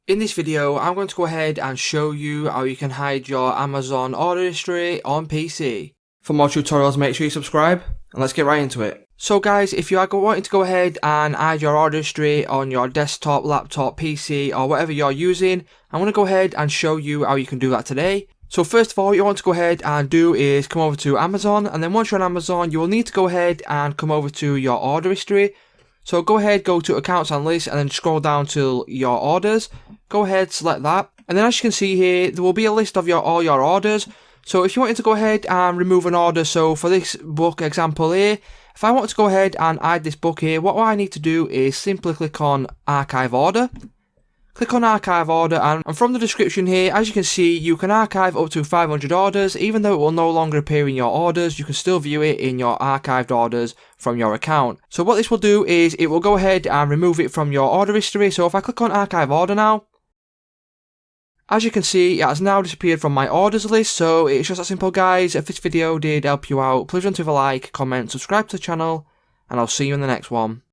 In this video, I'm going to go ahead and show you how you can hide your Amazon order history on PC. For more tutorials, make sure you subscribe, and let's get right into it. So guys, if you are wanting to go ahead and hide your order history on your desktop, laptop, PC, or whatever you're using, I'm going to go ahead and show you how you can do that today. So first of all, what you want to go ahead and do is come over to Amazon, and then once you're on Amazon, you will need to go ahead and come over to your order history. So go ahead, go to accounts and lists, and then scroll down to your orders. Go ahead, select that, and then as you can see here, there will be a list of all your orders. So if you wanted to go ahead and remove an order, so for this book example here, if I want to go ahead and hide this book here, what I need to do is simply click on Archive Order. Click on Archive Order, and from the description here, as you can see, you can archive up to 500 orders. Even though it will no longer appear in your orders, you can still view it in your archived orders from your account. So what this will do is it will go ahead and remove it from your order history. So if I click on Archive Order now, as you can see, it has now disappeared from my orders list. So it's just that simple, guys. If this video did help you out, please don't leave a like, comment, subscribe to the channel, and I'll see you in the next one.